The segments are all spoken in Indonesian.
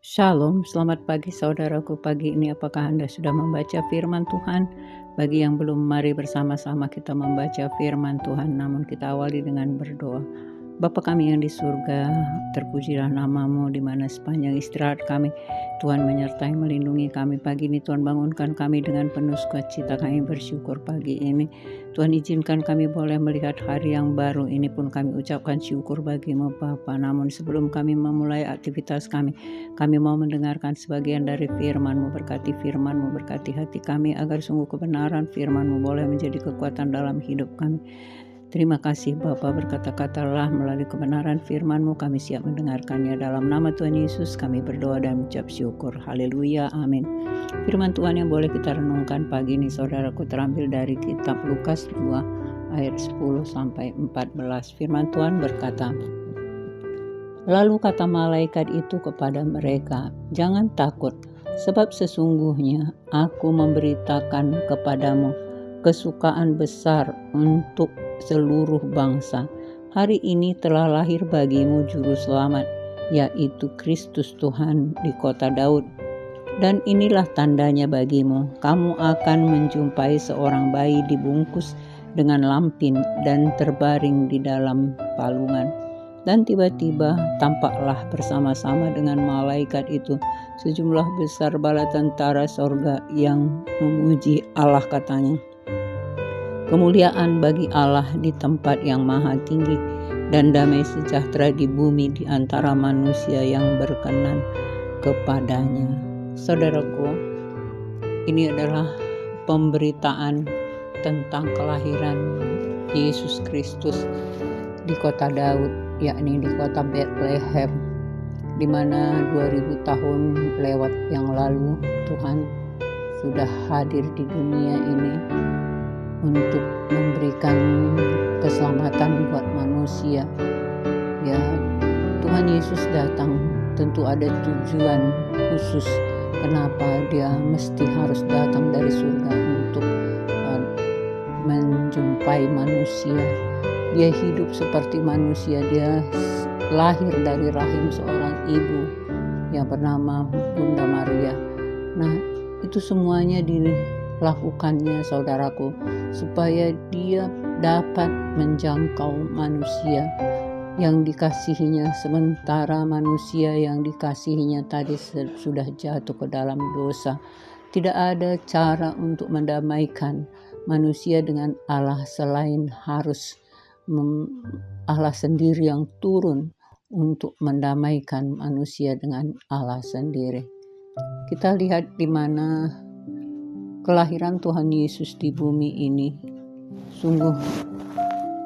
Shalom, selamat pagi saudaraku. Pagi ini apakah Anda sudah membaca firman Tuhan? Bagi yang belum, mari bersama-sama kita membaca firman Tuhan. Namun kita awali dengan berdoa. Bapa kami yang di surga, terpujilah nama-Mu di mana sepanjang istirahat kami, Tuhan menyertai melindungi kami. Pagi ini Tuhan bangunkan kami dengan penuh sukacita. Kami bersyukur pagi ini. Tuhan izinkan kami boleh melihat hari yang baru ini, pun kami ucapkan syukur bagi-Mu Bapa. Namun sebelum kami memulai aktivitas kami mau mendengarkan sebagian dari firman-Mu. Berkati firman-Mu, berkati hati kami agar sungguh kebenaran firman-Mu boleh menjadi kekuatan dalam hidup kami. Terima kasih Bapa, berkata-katalah melalui kebenaran firman-Mu, kami siap mendengarkannya. Dalam nama Tuhan Yesus kami berdoa dan mengucap syukur. Haleluya, amin. Firman Tuhan yang boleh kita renungkan pagi ini saudaraku terambil dari kitab Lukas 2 ayat 10-14. Firman Tuhan berkata, lalu kata malaikat itu kepada mereka, jangan takut, sebab sesungguhnya aku memberitakan kepadamu kesukaan besar untuk seluruh bangsa. Hari ini telah lahir bagimu juru selamat, yaitu Kristus Tuhan di kota Daud. Dan inilah tandanya bagimu, kamu akan menjumpai seorang bayi dibungkus dengan lampin dan terbaring di dalam palungan. Dan tiba-tiba tampaklah bersama-sama dengan malaikat itu sejumlah besar bala tentara sorga yang memuji Allah, katanya, kemuliaan bagi Allah di tempat yang maha tinggi, dan damai sejahtera di bumi di antara manusia yang berkenan kepadanya. Saudaraku, ini adalah pemberitaan tentang kelahiran Yesus Kristus di kota Daud, yakni di kota Bethlehem, di mana 2000 tahun lewat yang lalu Tuhan sudah hadir di dunia ini untuk memberikan keselamatan buat manusia. Ya, Tuhan Yesus datang tentu ada tujuan khusus kenapa dia mesti harus datang dari surga untuk menjumpai manusia. Dia hidup seperti manusia, dia lahir dari rahim seorang ibu yang bernama Bunda Maria. Nah, itu semuanya dilakukannya saudaraku supaya dia dapat menjangkau manusia yang dikasihinya, sementara manusia yang dikasihinya tadi sudah jatuh ke dalam dosa. Tidak ada cara untuk mendamaikan manusia dengan Allah selain harus Allah sendiri yang turun untuk mendamaikan manusia dengan Allah sendiri. Kita lihat di mana kelahiran Tuhan Yesus di bumi ini sungguh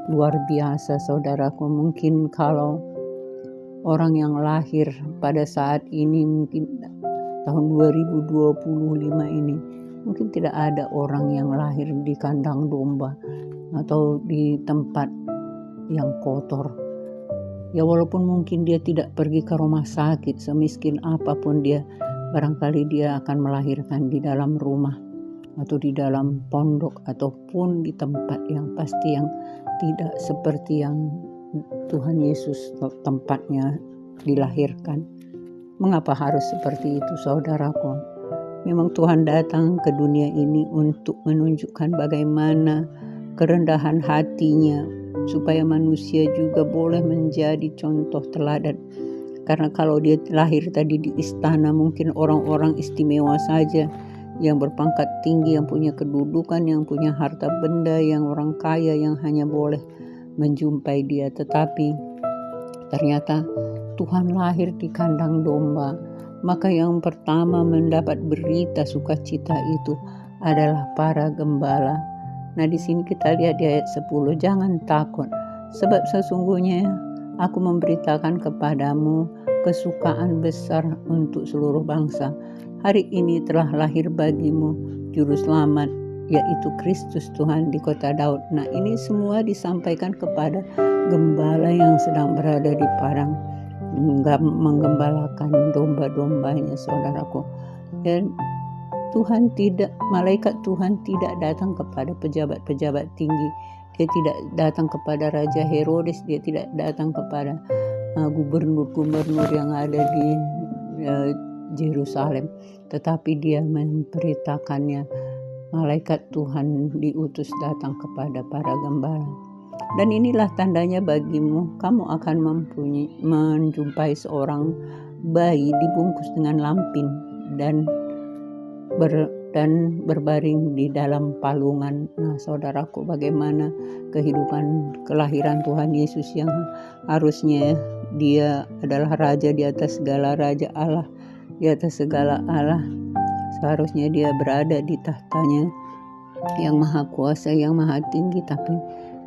luar biasa saudaraku. Mungkin kalau orang yang lahir pada saat ini, mungkin tahun 2025 ini, mungkin tidak ada orang yang lahir di kandang domba atau di tempat yang kotor. Ya, walaupun mungkin dia tidak pergi ke rumah sakit, semiskin apapun dia, barangkali dia akan melahirkan di dalam rumah atau di dalam pondok ataupun di tempat yang pasti yang tidak seperti yang Tuhan Yesus tempatnya dilahirkan. Mengapa harus seperti itu saudaraku? Memang Tuhan datang ke dunia ini untuk menunjukkan bagaimana kerendahan hatinya, supaya manusia juga boleh menjadi contoh teladan. Karena kalau dia lahir tadi di istana, mungkin orang-orang istimewa saja, yang berpangkat tinggi, yang punya kedudukan, yang punya harta benda, yang orang kaya yang hanya boleh menjumpai dia. Tetapi ternyata Tuhan lahir di kandang domba. Maka yang pertama mendapat berita sukacita itu adalah para gembala. Nah, di sini kita lihat di ayat 10, jangan takut, sebab sesungguhnya aku memberitakan kepadamu kesukaan besar untuk seluruh bangsa. Hari ini telah lahir bagimu juru selamat, yaitu Kristus Tuhan di kota Daud. Nah, ini semua disampaikan kepada gembala yang sedang berada di padang menggembalakan domba-dombanya saudaraku. Dan malaikat Tuhan tidak datang kepada pejabat-pejabat tinggi. Dia tidak datang kepada Raja Herodes, dia tidak datang kepada gubernur-gubernur yang ada di Yerusalem, tetapi dia memberitakannya. Malaikat Tuhan diutus datang kepada para gembala. Dan inilah tandanya bagimu, kamu akan menjumpai seorang bayi dibungkus dengan lampin dan berbaring di dalam palungan. Nah, saudaraku, bagaimana kehidupan kelahiran Tuhan Yesus yang harusnya dia adalah raja di atas segala raja, Allah di atas segala Allah. Seharusnya dia berada di tahtanya yang maha kuasa, yang maha tinggi, tapi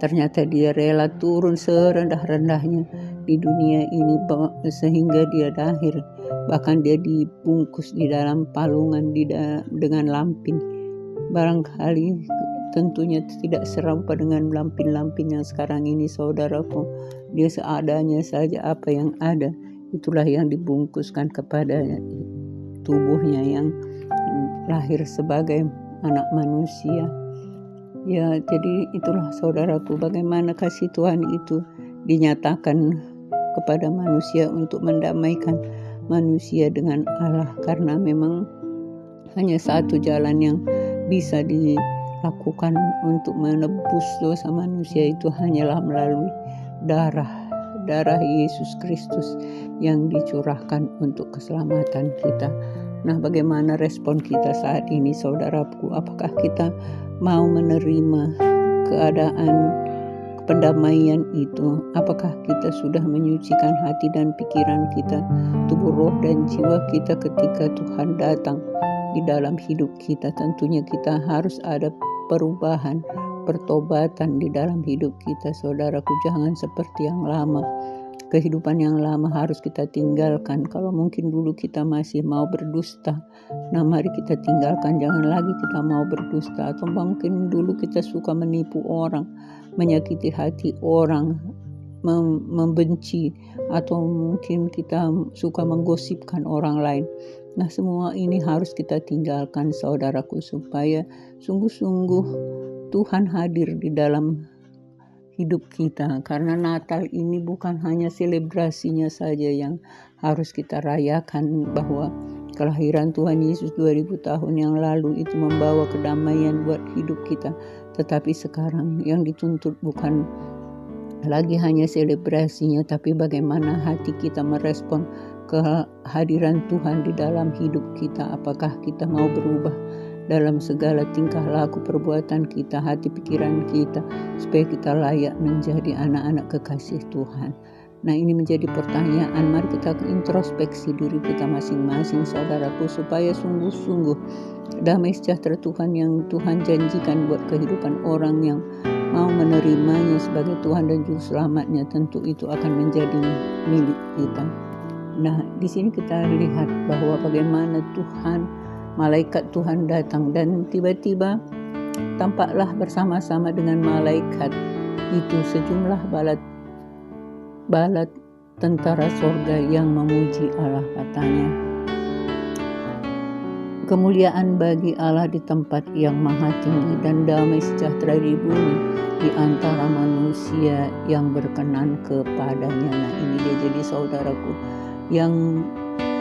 ternyata dia rela turun serendah-rendahnya di dunia ini sehingga dia lahir. Bahkan dia dibungkus di dalam palungan dengan lampin. Barangkali tentunya tidak serupa dengan lampin-lampin yang sekarang ini, saudaraku. Dia seadanya saja, apa yang ada itulah yang dibungkuskan kepada tubuhnya yang lahir sebagai anak manusia. Ya, jadi itulah saudaraku, bagaimana kasih Tuhan itu dinyatakan kepada manusia untuk mendamaikan manusia dengan Allah, karena memang hanya satu jalan yang bisa dilakukan untuk menebus dosa manusia, itu hanyalah melalui darah Yesus Kristus yang dicurahkan untuk keselamatan kita. Nah, bagaimana respon kita saat ini, saudaraku? Apakah kita mau menerima keadaan pendamaian itu? Apakah kita sudah menyucikan hati dan pikiran kita, tubuh, roh, dan jiwa kita ketika Tuhan datang di dalam hidup kita? Tentunya kita harus ada perubahan, pertobatan di dalam hidup kita, saudaraku. Jangan seperti yang lama. Kehidupan yang lama harus kita tinggalkan. Kalau mungkin dulu kita masih mau berdusta, nah mari kita tinggalkan. Jangan lagi kita mau berdusta. Atau mungkin dulu kita suka menipu orang, menyakiti hati orang, membenci, atau mungkin kita suka menggosipkan orang lain. Nah, semua ini harus kita tinggalkan, saudaraku, supaya sungguh-sungguh Tuhan hadir di dalam hidup kita. Karena Natal ini bukan hanya selebrasinya saja yang harus kita rayakan, bahwa kelahiran Tuhan Yesus 2000 tahun yang lalu itu membawa kedamaian buat hidup kita. Tetapi sekarang yang dituntut bukan lagi hanya selebrasinya, tapi bagaimana hati kita merespon kehadiran Tuhan di dalam hidup kita. Apakah kita mau berubah dalam segala tingkah laku, perbuatan kita, hati pikiran kita, supaya kita layak menjadi anak-anak kekasih Tuhan. Nah, ini menjadi pertanyaan. Mari kita introspeksi diri kita masing-masing, saudaraku, supaya sungguh-sungguh damai sejahtera Tuhan yang Tuhan janjikan buat kehidupan orang yang mau menerimanya sebagai Tuhan dan Juru Selamatnya, tentu itu akan menjadi milik kita. Nah, di sini kita lihat bahwa bagaimana malaikat Tuhan datang, dan tiba-tiba tampaklah bersama-sama dengan malaikat itu sejumlah balat tentara sorga yang memuji Allah. Katanya, kemuliaan bagi Allah di tempat yang maha tinggi, dan damai sejahtera di bumi di antara manusia yang berkenan kepadanya. Nah, ini dia jadi, saudaraku, yang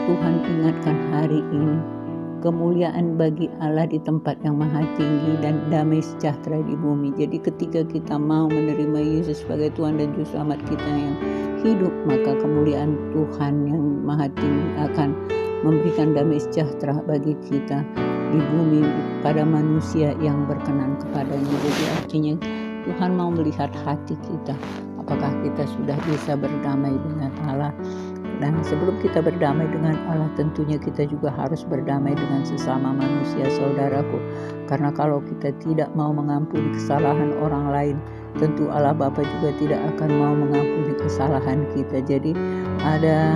Tuhan ingatkan hari ini. Kemuliaan bagi Allah di tempat yang maha tinggi dan damai sejahtera di bumi. Jadi ketika kita mau menerima Yesus sebagai Tuhan dan Juru Selamat kita yang hidup, maka kemuliaan Tuhan yang maha tinggi akan memberikan damai sejahtera bagi kita di bumi pada manusia yang berkenan kepadanya. Jadi artinya Tuhan mau melihat hati kita. Apakah kita sudah bisa berdamai dengan Allah? Dan sebelum kita berdamai dengan Allah, tentunya kita juga harus berdamai dengan sesama manusia, saudaraku. Karena kalau kita tidak mau mengampuni kesalahan orang lain, tentu Allah Bapa juga tidak akan mau mengampuni kesalahan kita. Jadi ada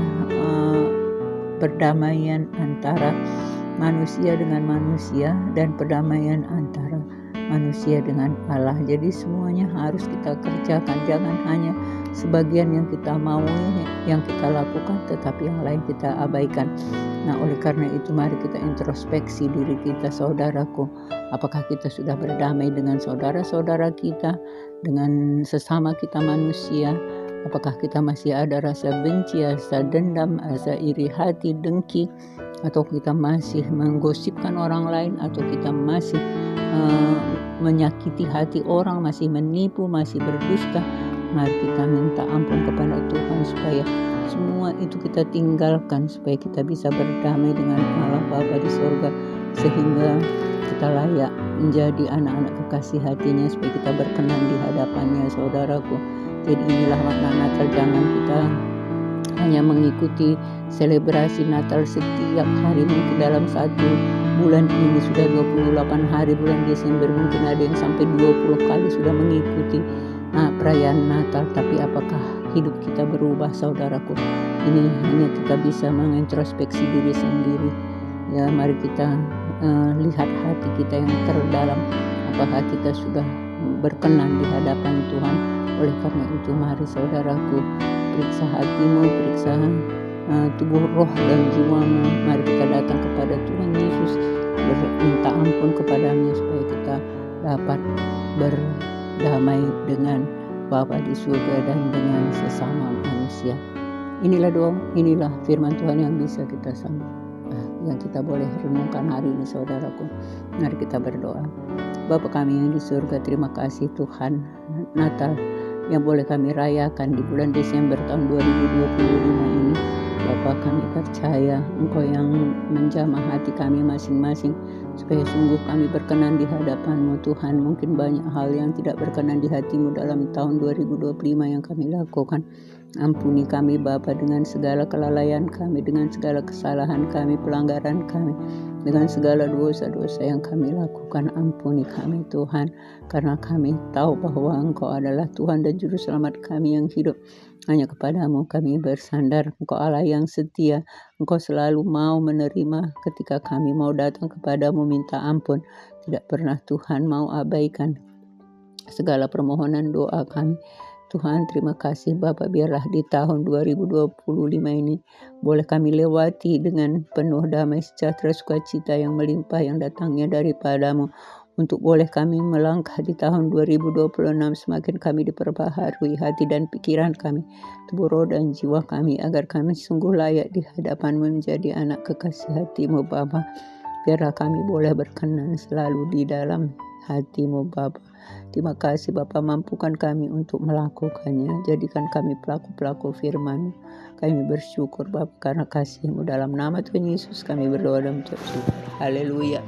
perdamaian antara manusia dengan manusia dan perdamaian antara manusia dengan Allah. Jadi semuanya harus kita kerjakan. Jangan hanya sebagian yang kita mau, yang kita lakukan, tetapi yang lain kita abaikan. Nah, oleh karena itu mari kita introspeksi diri kita, saudaraku. Apakah kita sudah berdamai dengan saudara-saudara kita, dengan sesama kita manusia, Apakah kita masih ada rasa benci, rasa dendam, rasa iri hati, dengki, atau kita masih menggosipkan orang lain, atau kita masih menyakiti hati orang, masih menipu, masih berdusta. Mari kita minta ampun kepada Tuhan supaya semua itu kita tinggalkan, supaya kita bisa berdamai dengan Allah Bapa di surga, sehingga kita layak menjadi anak-anak kekasih hatinya, supaya kita berkenan di hadapannya, saudaraku. Jadi inilah makna Natal. Jangan kita hanya mengikuti selebrasi Natal setiap hari. Mungkin dalam satu bulan ini sudah 28 hari, bulan Desember mungkin ada yang sampai 20 kali sudah mengikuti perayaan Natal. Tapi apakah hidup kita berubah, saudaraku? Ini hanya kita bisa mengintrospeksi diri sendiri. Ya, mari kita lihat hati kita yang terdalam. Apakah kita sudah berkenan di hadapan Tuhan? Oleh karena itu, mari saudaraku, periksa hatimu, periksa tubuh, roh, dan jiwamu. Mari kita datang kepada Tuhan Yesus, minta ampun kepadanya, supaya kita dapat berdamai dengan Bapa di surga dan dengan sesama manusia. Inilah doa, inilah firman Tuhan yang bisa kita sambut, yang kita boleh renungkan hari ini, saudaraku. Mari kita berdoa. Bapa kami yang di surga, terima kasih Tuhan, Natal yang boleh kami rayakan di bulan Desember tahun 2025 ini. Bapa, kami percaya Engkau yang menjamah hati kami masing-masing, supaya sungguh kami berkenan di hadapan-Mu Tuhan. Mungkin banyak hal yang tidak berkenan di hati-Mu dalam tahun 2025 yang kami lakukan. Ampuni kami Bapa dengan segala kelalaian kami, dengan segala kesalahan kami, pelanggaran kami, dengan segala dosa-dosa yang kami lakukan. Ampuni kami Tuhan, karena kami tahu bahwa Engkau adalah Tuhan dan Juru Selamat kami yang hidup. Hanya kepadamu kami bersandar. Engkau Allah yang setia. Engkau selalu mau menerima ketika kami mau datang kepadamu minta ampun. Tidak pernah Tuhan mau abaikan segala permohonan doa kami. Tuhan, terima kasih Bapa, biarlah di tahun 2025 ini boleh kami lewati dengan penuh damai sejahtera, sukacita yang melimpah yang datangnya daripadamu, untuk boleh kami melangkah di tahun 2026. Semakin kami diperbaharui hati dan pikiran kami, tubuh, roh, dan jiwa kami, agar kami sungguh layak di hadapan-Mu menjadi anak kekasih hati-Mu Bapa. Biarlah kami boleh berkenan selalu di dalam hati-Mu Bapa. Terima kasih Bapa, mampukan kami untuk melakukannya. Jadikan kami pelaku-pelaku firman-Mu. Kami bersyukur Bapa karena kasih-Mu. Dalam nama Tuhan Yesus kami berdoa dan mengucap syukur. Haleluya.